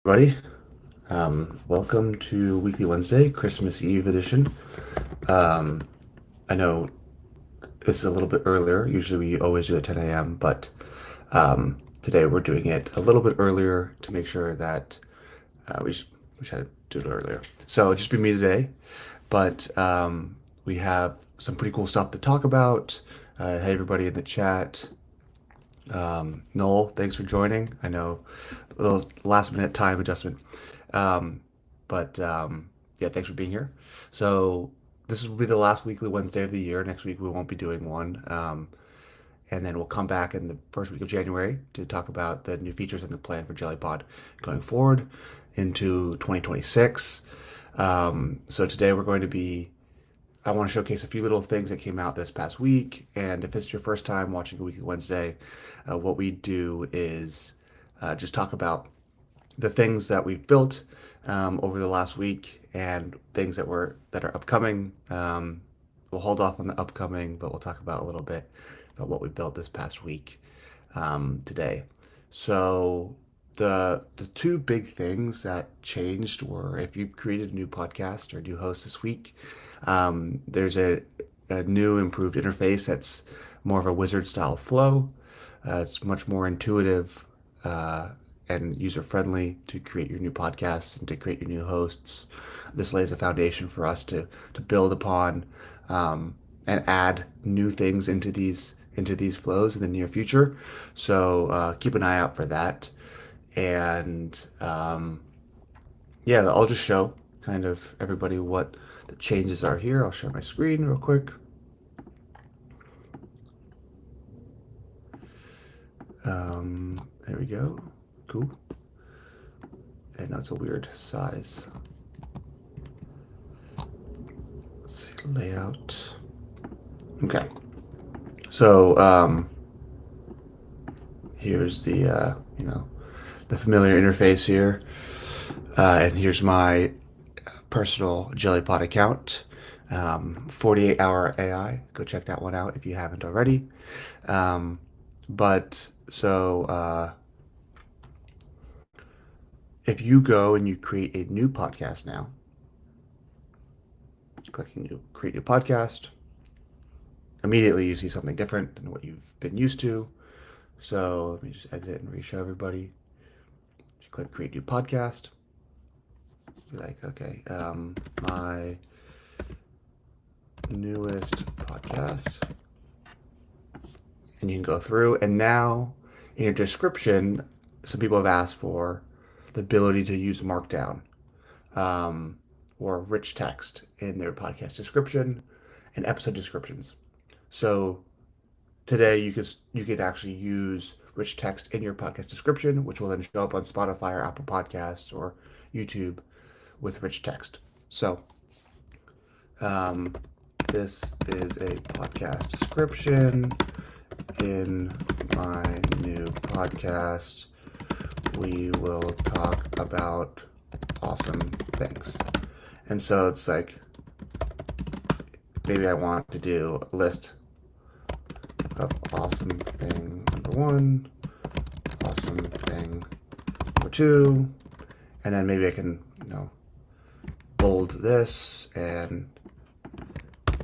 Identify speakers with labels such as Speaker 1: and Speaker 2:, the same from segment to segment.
Speaker 1: Everybody. Welcome to Weekly Wednesday, Christmas Eve edition. Um, I know this is a little bit earlier. Usually we always do it at 10 a.m., but today we're doing it a little bit earlier to make sure that we should do it earlier. So it'll just be me today, but we have some pretty cool stuff to talk about. Hey, everybody in the chat. Noel, thanks for joining. I know a little last minute time adjustment. Um, but yeah, thanks for being here. So this will be the last weekly Wednesday of the year. Next week we won't be doing one. And then we'll come back in the first week of January to talk about the new features and the plan for JellyPod going forward into 2026. So today we're going to be I want to showcase a few little things that came out this past week. And if it's your first time watching a Weekly Wednesday, what we do is just talk about the things that we've built over the last week and things that are upcoming. We'll hold off on the upcoming, but we'll talk about a little bit about what we built this past week today. So the two big things that changed were if you've created a new podcast or new host this week, there's a new improved interface that's more of a wizard style flow. It's much more intuitive and user friendly to create your new podcasts and to create your new hosts. This lays a foundation for us to build upon and add new things into these flows in the near future. So keep an eye out for that. And yeah, I'll just show kind of everybody what the changes are here. I'll share my screen real quick. There we go. Cool. And now it's a weird size. Let's see, layout. Okay. So here's the the familiar interface here. And here's my personal JellyPod account, 48-hour AI. Go check that one out if you haven't already. But so if you go and you create a new podcast now, clicking new create new podcast, immediately you see something different than what you've been used to. So let me just exit and re-show everybody. You click create new podcast. Be like, okay, my newest podcast. And you can go through, and now in your description, some people have asked for the ability to use Markdown or rich text in their podcast description and episode descriptions. So today you could actually use rich text in your podcast description, which will then show up on Spotify or Apple Podcasts or YouTube with rich text. So this is a podcast description. In my new podcast, we will talk about awesome things. And so it's like, maybe I want to do a list of awesome thing number one, awesome thing number two, and then maybe I can, bold this and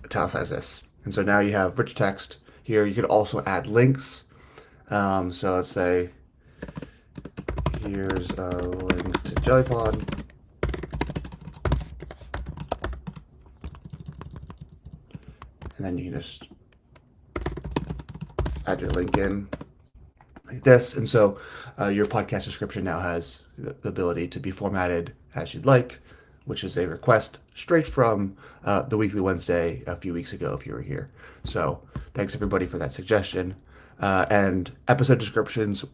Speaker 1: italicize this. And so now you have rich text here. You could also add links. So let's say, here's a link to JellyPod. And then you can just add your link in like this. And so your podcast description now has the ability to be formatted as you'd like, which is a request straight from the Weekly Wednesday a few weeks ago if you were here. So thanks everybody for that suggestion. And episode descriptions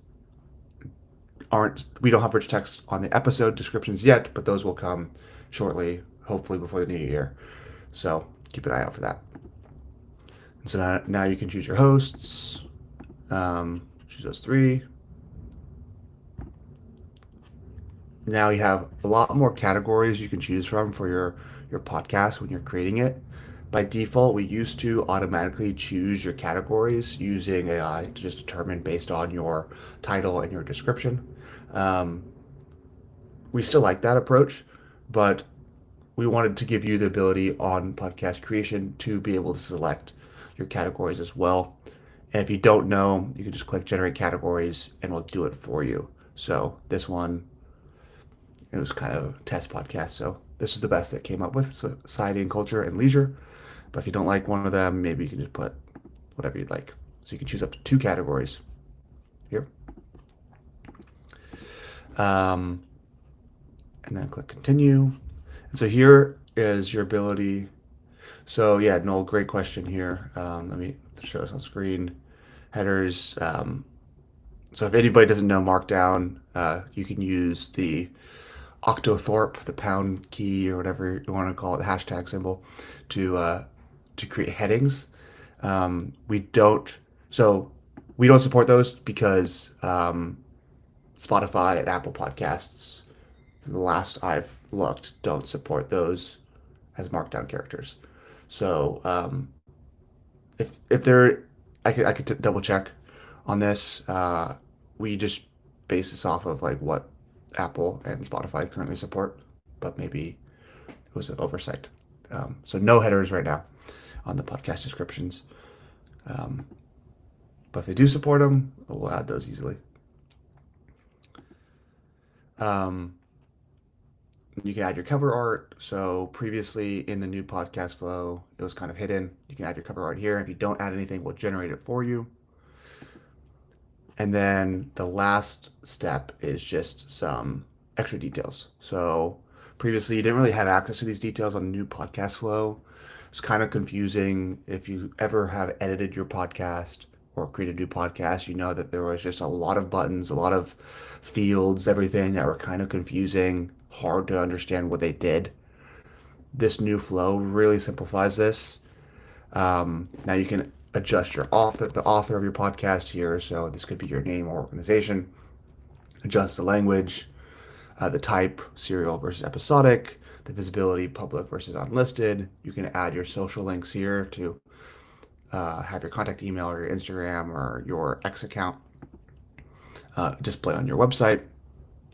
Speaker 1: we don't have rich text on the episode descriptions yet, but those will come shortly, hopefully before the new year. So keep an eye out for that. And so now you can choose your hosts, choose those three. Now you have a lot more categories you can choose from for your podcast when you're creating it. By default, we used to automatically choose your categories using AI to just determine based on your title and your description. we still like that approach, but we wanted to give you the ability on podcast creation to be able to select your categories as well. And if you don't know, you can just click generate categories and we'll do it for you. So this one, it was kind of a test podcast. So this is the best that came up with society and culture and leisure. But if you don't like one of them, maybe you can just put whatever you'd like. So you can choose up to two categories here. Um, and then click continue. And so here is your ability. So yeah, Noel, great question here. Let me show this on screen. Headers. So if anybody doesn't know Markdown, you can use the octothorpe, the pound key or whatever you want to call it, the hashtag symbol, to create headings. We don't. So we don't support those because Spotify and Apple Podcasts, the last I've looked, don't support those as Markdown characters. So if they're, I could double check on this. We just base this off of like what Apple and Spotify currently support, but maybe it was an oversight. So no headers right now on the podcast descriptions. Um, but if they do support them, we'll add those easily. Um, you can add your cover art. So previously in the new podcast flow, it was kind of hidden. You can add your cover art here. If you don't add anything, we'll generate it for you. And then the last step is just some extra details. So previously, you didn't really have access to these details on the new podcast flow. It's kind of confusing. If you ever have edited your podcast or created a new podcast, you know that there was just a lot of buttons, a lot of fields, everything that were kind of confusing, hard to understand what they did. This new flow really simplifies this. Now you can adjust your author, the author of your podcast here. So this could be your name or organization. Adjust the language, the type, serial versus episodic, the visibility, public versus unlisted. You can add your social links here to have your contact email or your Instagram or your X account display on your website.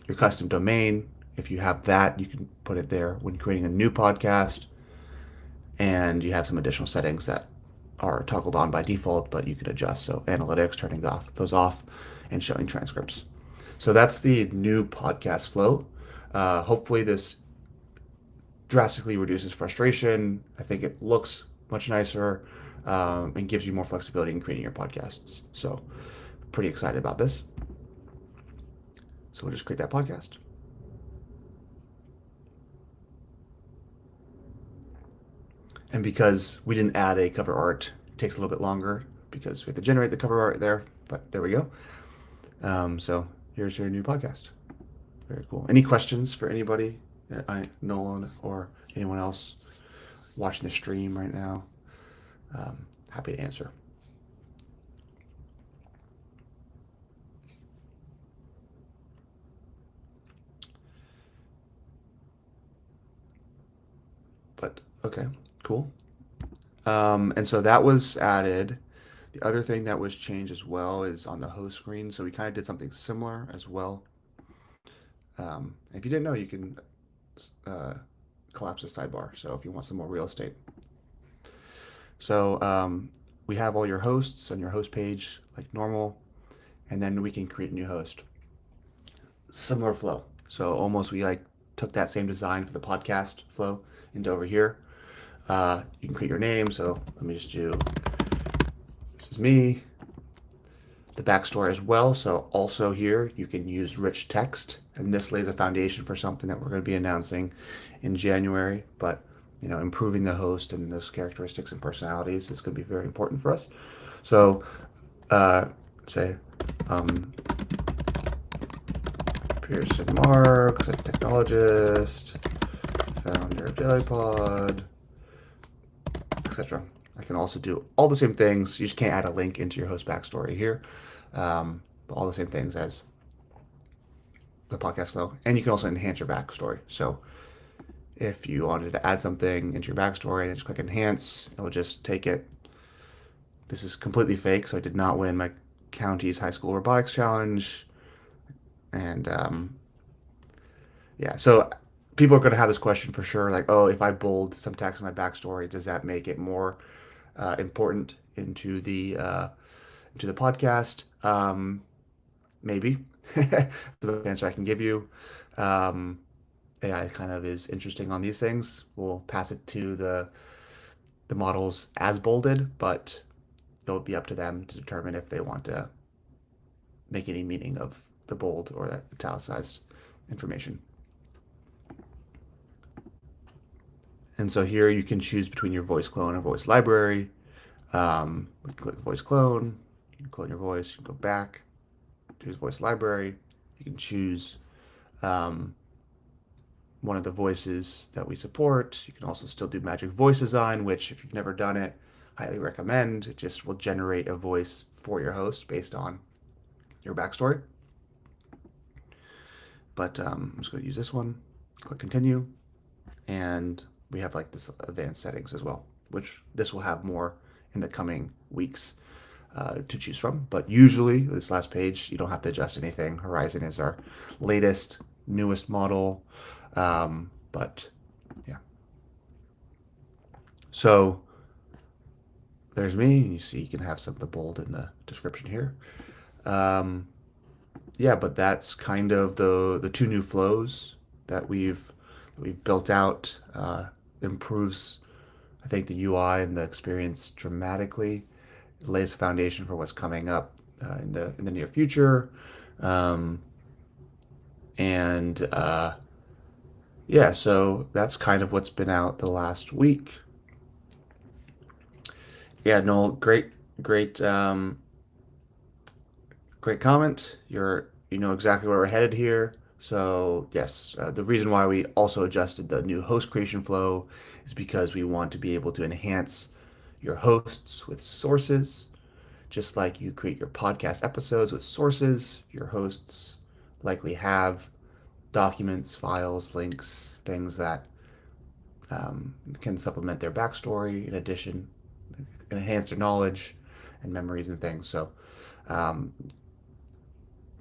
Speaker 1: Your custom domain, if you have that, you can put it there when creating a new podcast. And you have some additional settings that are toggled on by default, but you can adjust. So analytics, turning those off, and showing transcripts. So that's the new podcast flow. Hopefully this drastically reduces frustration. I think it looks much nicer and gives you more flexibility in creating your podcasts. So pretty excited about this. So we'll just create that podcast. And because we didn't add a cover art, it takes a little bit longer because we have to generate the cover art there, but there we go. So here's your new podcast. Very cool. Any questions for anybody, Nolan or anyone else watching the stream right now? Happy to answer. But okay, cool. And so that was added. The other thing that was changed as well is on the host screen. So we kind of did something similar as well. If you didn't know, you can collapse the sidebar. So if you want some more real estate. So we have all your hosts on your host page like normal, and then we can create a new host. Similar flow. So almost we like took that same design for the podcast flow into over here. You can create your name. So let me just do, this is me, the backstory as well. So also here you can use rich text, and this lays a foundation for something that we're going to be announcing in January. But improving the host and those characteristics and personalities is going to be very important for us. So say Pearson Marks, a technologist, founder of JellyPod, etc. I can also do all the same things. You just can't add a link into your host backstory here. But all the same things as the podcast flow. And you can also enhance your backstory. So if you wanted to add something into your backstory, then just click enhance. It'll just take it. This is completely fake, so I did not win my county's high school robotics challenge. And Yeah. So people are going to have this question for sure, like, oh, if I bold some text in my backstory, does that make it more important into the podcast? Maybe. The answer I can give you. Um, AI kind of is interesting on these things. We'll pass it to the models as bolded, but it'll be up to them to determine if they want to make any meaning of the bold or the italicized information. And so here you can choose between your voice clone and voice library. We can click voice clone, you can clone your voice, you can go back, choose voice library. You can choose um, one of the voices that we support. You can also still do magic voice design, which if you've never done it, highly recommend. It just will generate a voice for your host based on your backstory. But I'm just going to use this one, click continue, and we have like this advanced settings as well, which this will have more in the coming weeks to choose from. But usually, this last page, you don't have to adjust anything. Horizon is our latest, newest model. But yeah. So there's me. You see, you can have some of the bold in the description here. Um, yeah, but that's kind of the two new flows that we've built out. Improves, I think, the UI and the experience dramatically. It lays a foundation for what's coming up in the near future. Um, and yeah, so that's kind of what's been out the last week. Yeah, Noel, great comment. You know exactly where we're headed here. So yes, the reason why we also adjusted the new host creation flow is because we want to be able to enhance your hosts with sources. Just like you create your podcast episodes with sources, your hosts likely have documents, files, links, things that can supplement their backstory in addition, enhance their knowledge and memories and things. So um,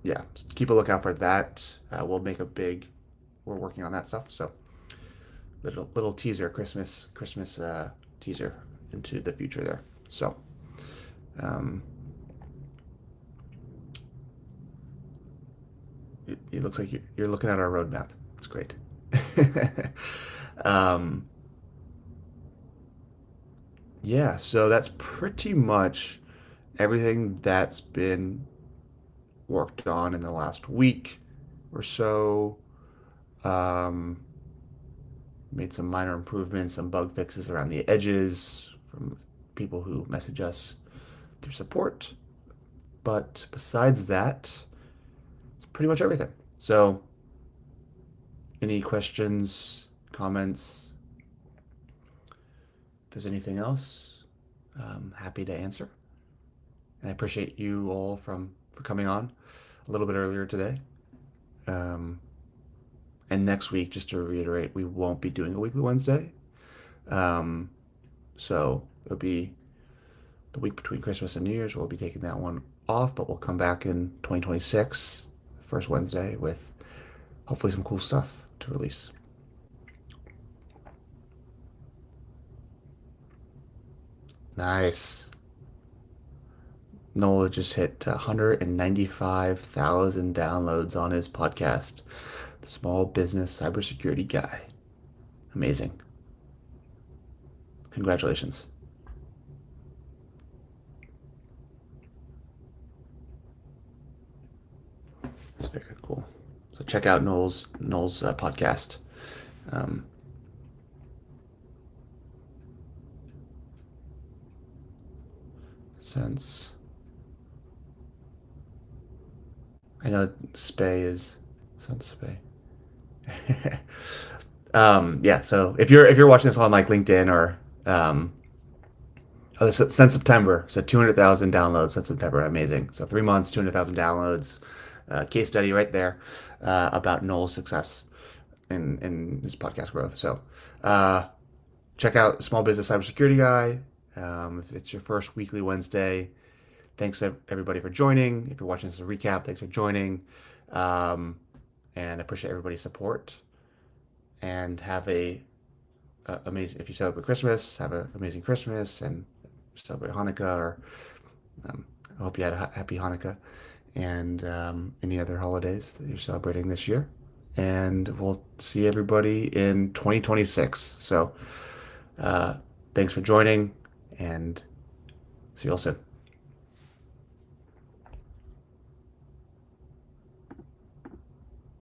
Speaker 1: yeah, just keep a lookout for that. We're working on that stuff. So little teaser, Christmas teaser into the future there. So um, it looks like you're looking at our roadmap. It's great. um, yeah, so that's pretty much everything that's been worked on in the last week or so. Um, Made some minor improvements, some bug fixes around the edges from people who message us through support. But besides that, it's pretty much everything. So, any questions, comments? If there's anything else, I'm happy to answer. And I appreciate you all for coming on a little bit earlier today. Um, and next week, just to reiterate, we won't be doing a weekly Wednesday. Um, so it'll be the week between Christmas and New Year's. We'll be taking that one off, but we'll come back in 2026, first Wednesday, with hopefully some cool stuff to release. Nice. Nola just hit 195,000 downloads on his podcast, The Small Business Cybersecurity Guy. Amazing. Congratulations. It's very cool. So check out Noel's podcast. Um, since I know Spay is since Spay. Yeah. So if you're watching this on like LinkedIn or since September, so 200,000 downloads since September, amazing. So 3 months, 200,000 downloads. Case study right there about Noel's success in his podcast growth. So uh, check out Small Business Cybersecurity Guy. If it's your first weekly Wednesday, thanks everybody for joining. If you're watching this as a recap, thanks for joining. Um, and I appreciate everybody's support. and have a amazing. If you celebrate Christmas, have an amazing Christmas, and celebrate Hanukkah. Or I hope you had a happy Hanukkah, and any other holidays that you're celebrating this year. And we'll see everybody in 2026. So, uh, thanks for joining, and see you all soon.